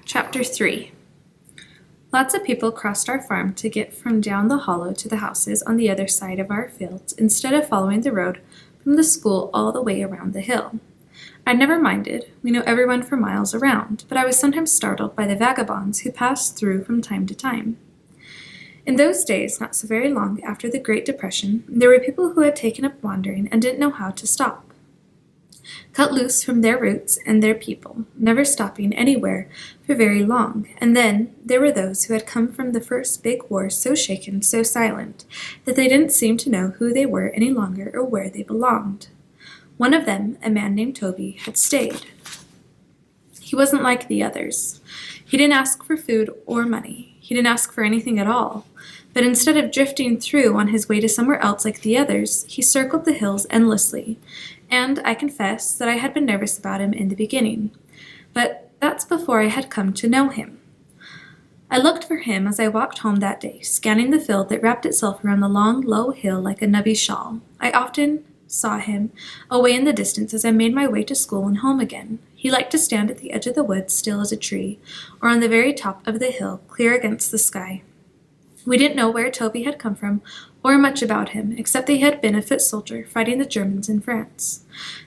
Chapter 3. Lots of people crossed our farm to get from down the hollow to the houses on the other side of our fields instead of following the road from the school all the way around the hill. I never minded, we knew everyone for miles around, but I was sometimes startled by the vagabonds who passed through from time to time. In those days, not so very long after the Great Depression, there were people who had taken up wandering and didn't know how to stop. Cut loose from their roots and their people, never stopping anywhere for very long. And then there were those who had come from the first big war so shaken, so silent, that they didn't seem to know who they were any longer or where they belonged. One of them, a man named Toby, had stayed. He wasn't like the others. He didn't ask for food or money. He didn't ask for anything at all. But instead of drifting through on his way to somewhere else like the others, he circled the hills endlessly. And I confess that I had been nervous about him in the beginning. But that's before I had come to know him. I looked for him as I walked home that day, scanning the field that wrapped itself around the long, low hill like a nubby shawl. I often saw him away in the distance as I made my way to school and home again. He liked to stand at the edge of the woods, still as a tree, or on the very top of the hill, clear against the sky. We didn't know where Toby had come from or much about him, except that he had been a foot soldier fighting the Germans in France.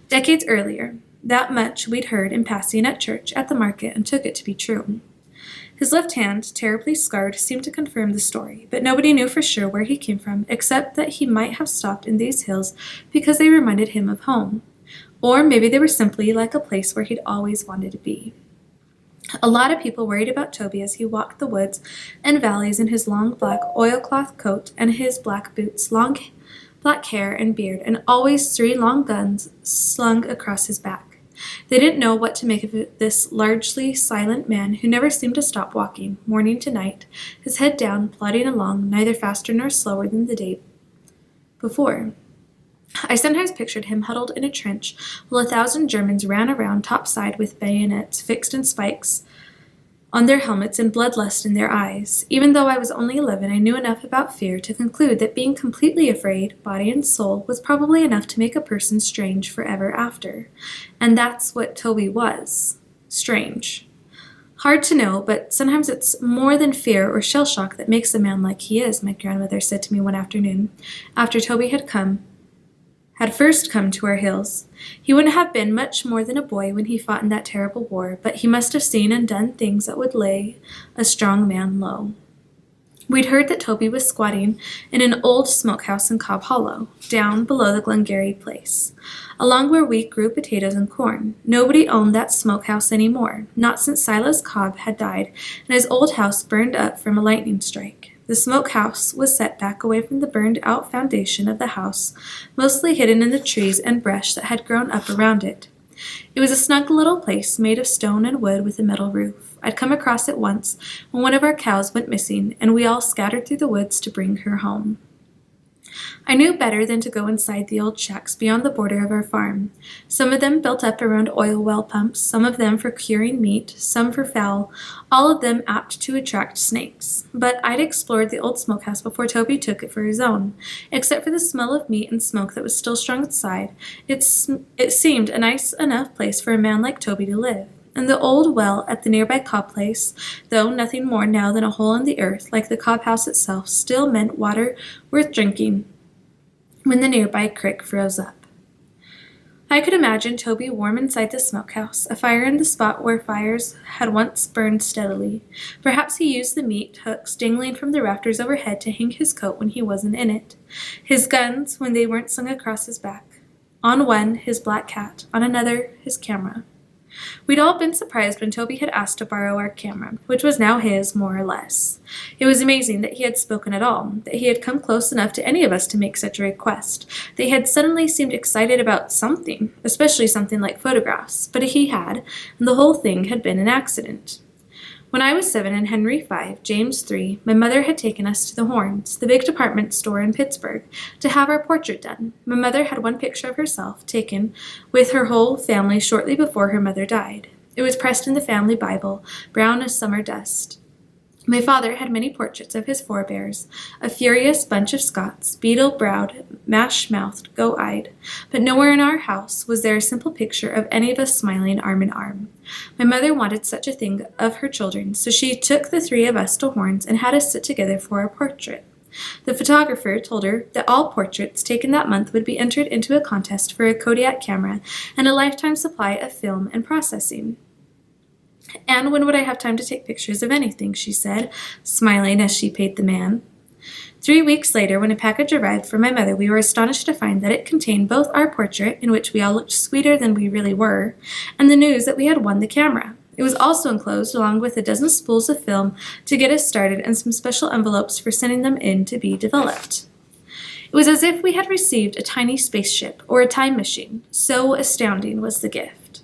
Decades earlier, that much we'd heard in passing at church, at the market, and took it to be true. His left hand, terribly scarred, seemed to confirm the story, but nobody knew for sure where he came from, except that he might have stopped in these hills because they reminded him of home. Or maybe they were simply like a place where he'd always wanted to be. A lot of people worried about Toby as he walked the woods and valleys in his long black oilcloth coat and his black boots, long black hair and beard, and always 3 long guns slung across his back. They didn't know what to make of this largely silent man who never seemed to stop walking, morning to night, his head down, plodding along, neither faster nor slower than the day before. I sometimes pictured him huddled in a trench while 1,000 Germans ran around topside with bayonets fixed in spikes on their helmets and bloodlust in their eyes. Even though I was only 11, I knew enough about fear to conclude that being completely afraid, body and soul, was probably enough to make a person strange forever after. And that's what Toby was. Strange. Hard to know, but sometimes it's more than fear or shell shock that makes a man like he is, my grandmother said to me one afternoon, after Toby had first come to our hills. He wouldn't have been much more than a boy when he fought in that terrible war, but he must have seen and done things that would lay a strong man low. We'd heard that Toby was squatting in an old smokehouse in Cobb Hollow, down below the Glengarry place, along where we grew potatoes and corn. Nobody owned that smokehouse anymore, not since Silas Cobb had died and his old house burned up from a lightning strike. The smokehouse was set back away from the burned-out foundation of the house, mostly hidden in the trees and brush that had grown up around it. It was a snug little place made of stone and wood with a metal roof. I'd come across it once when one of our cows went missing, and we all scattered through the woods to bring her home. I knew better than to go inside the old shacks beyond the border of our farm. Some of them built up around oil well pumps, some of them for curing meat, some for fowl, all of them apt to attract snakes. But I'd explored the old smokehouse before Toby took it for his own. Except for the smell of meat and smoke that was still strong inside, it seemed a nice enough place for a man like Toby to live. And the old well at the nearby Cobb place, though nothing more now than a hole in the earth like the Cobb house itself, still meant water worth drinking when the nearby creek froze up. I could imagine Toby warm inside the smokehouse, a fire in the spot where fires had once burned steadily. Perhaps he used the meat hooks dangling from the rafters overhead to hang his coat when he wasn't in it, his guns when they weren't slung across his back. On one, his black cat, on another, his camera. We'd all been surprised when Toby had asked to borrow our camera, which was now his, more or less. It was amazing that he had spoken at all, that he had come close enough to any of us to make such a request, that he had suddenly seemed excited about something, especially something like photographs, but he had, and the whole thing had been an accident. When I was 7 and Henry 5, James 3, my mother had taken us to the Horns, the big department store in Pittsburgh, to have our portrait done. My mother had one picture of herself taken with her whole family shortly before her mother died. It was pressed in the family Bible, brown as summer dust. My father had many portraits of his forebears, a furious bunch of Scots, beetle-browed, mash-mouthed, goat-eyed, but nowhere in our house was there a simple picture of any of us smiling arm in arm. My mother wanted such a thing of her children, so she took the three of us to Horns and had us sit together for a portrait. The photographer told her that all portraits taken that month would be entered into a contest for a Kodak camera and a lifetime supply of film and processing. "And when would I have time to take pictures of anything?" she said, smiling as she paid the man. 3 weeks later, when a package arrived for my mother, we were astonished to find that it contained both our portrait, in which we all looked sweeter than we really were, and the news that we had won the camera. It was also enclosed, along with a dozen spools of film to get us started and some special envelopes for sending them in to be developed. It was as if we had received a tiny spaceship or a time machine. So astounding was the gift.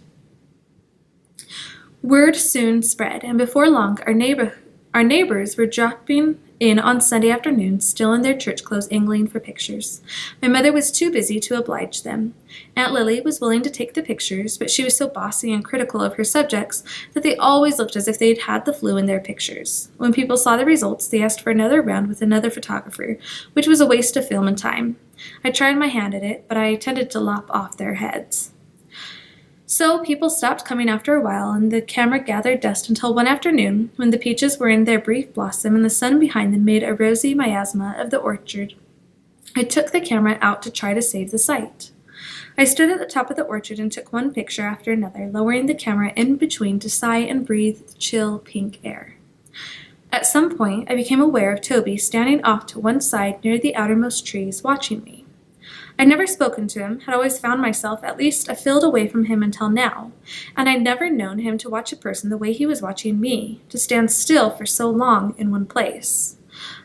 Word soon spread, and before long our neighbors were dropping in on Sunday afternoons, still in their church clothes, angling for pictures. My mother was too busy to oblige them. Aunt Lily was willing to take the pictures, but she was so bossy and critical of her subjects that they always looked as if they'd had the flu in their pictures. When people saw the results, they asked for another round with another photographer, which was a waste of film and time. I tried my hand at it, but I tended to lop off their heads. So people stopped coming after a while, and the camera gathered dust until one afternoon, when the peaches were in their brief blossom and the sun behind them made a rosy miasma of the orchard, I took the camera out to try to save the sight. I stood at the top of the orchard and took one picture after another, lowering the camera in between to sigh and breathe the chill pink air. At some point, I became aware of Toby standing off to one side near the outermost trees, watching me. I'd never spoken to him, had always found myself at least a field away from him until now, and I'd never known him to watch a person the way he was watching me, to stand still for so long in one place.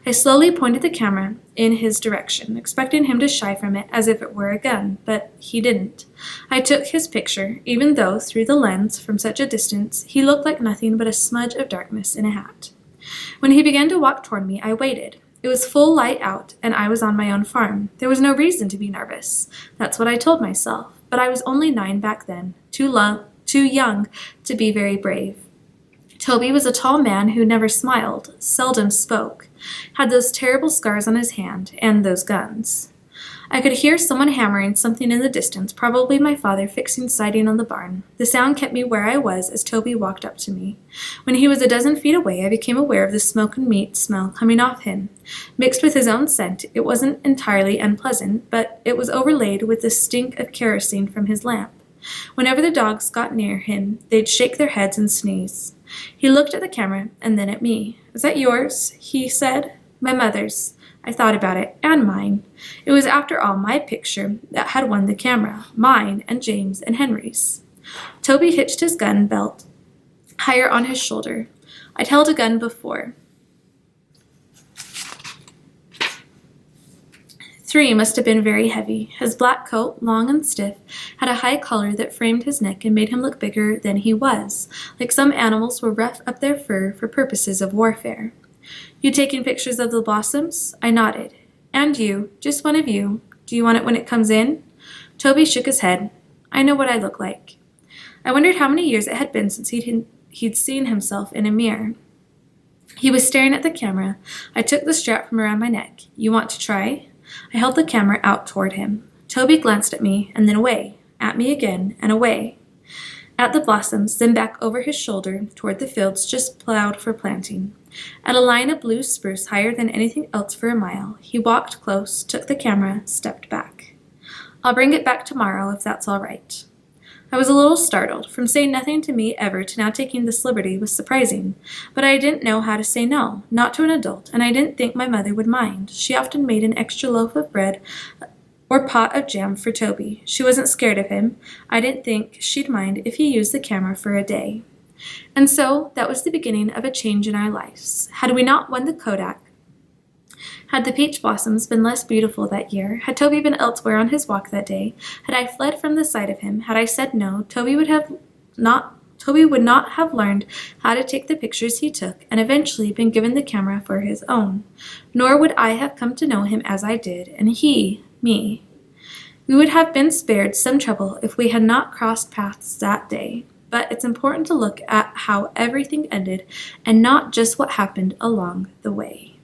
I slowly pointed the camera in his direction, expecting him to shy from it as if it were a gun, but he didn't. I took his picture, even though, through the lens, from such a distance, he looked like nothing but a smudge of darkness in a hat. When he began to walk toward me, I waited. It was full light out, and I was on my own farm. There was no reason to be nervous. That's what I told myself, but I was only 9 back then, too young to be very brave. Toby was a tall man who never smiled, seldom spoke, had those terrible scars on his hand, and those guns. I could hear someone hammering something in the distance, probably my father fixing siding on the barn. The sound kept me where I was as Toby walked up to me. When he was a dozen feet away, I became aware of the smoke and meat smell coming off him. Mixed with his own scent, it wasn't entirely unpleasant, but it was overlaid with the stink of kerosene from his lamp. Whenever the dogs got near him, they'd shake their heads and sneeze. He looked at the camera and then at me. "Is that yours?" he said. "My mother's." I thought about it, and mine. It was, after all, my picture that had won the camera, mine and James and Henry's. Toby hitched his gun belt higher on his shoulder. I'd held a gun before. 3 must have been very heavy. His black coat, long and stiff, had a high collar that framed his neck and made him look bigger than he was, like some animals will rough up their fur for purposes of warfare. "You taking pictures of the blossoms?" I nodded. "And you, just one of you. Do you want it when it comes in?" Toby shook his head. "I know what I look like." I wondered how many years it had been since he'd seen himself in a mirror. He was staring at the camera. I took the strap from around my neck. "You want to try?" I held the camera out toward him. Toby glanced at me and then away, at me again and away. At the blossoms, then back over his shoulder toward the fields just plowed for planting. At a line of blue spruce higher than anything else for a mile, he walked close, took the camera, stepped back. "I'll bring it back tomorrow if that's all right." I was a little startled. From saying nothing to me ever to now taking this liberty was surprising, but I didn't know how to say no, not to an adult, and I didn't think my mother would mind. She often made an extra loaf of bread or pot of jam for Toby. She wasn't scared of him. I didn't think she'd mind if he used the camera for a day. And so that was the beginning of a change in our lives. Had we not won the Kodak, had the peach blossoms been less beautiful that year, had Toby been elsewhere on his walk that day, had I fled from the sight of him, had I said no, Toby would not have learned how to take the pictures he took and eventually been given the camera for his own. Nor would I have come to know him as I did, and he, me. We would have been spared some trouble if we had not crossed paths that day. but it's important to look at how everything ended and not just what happened along the way.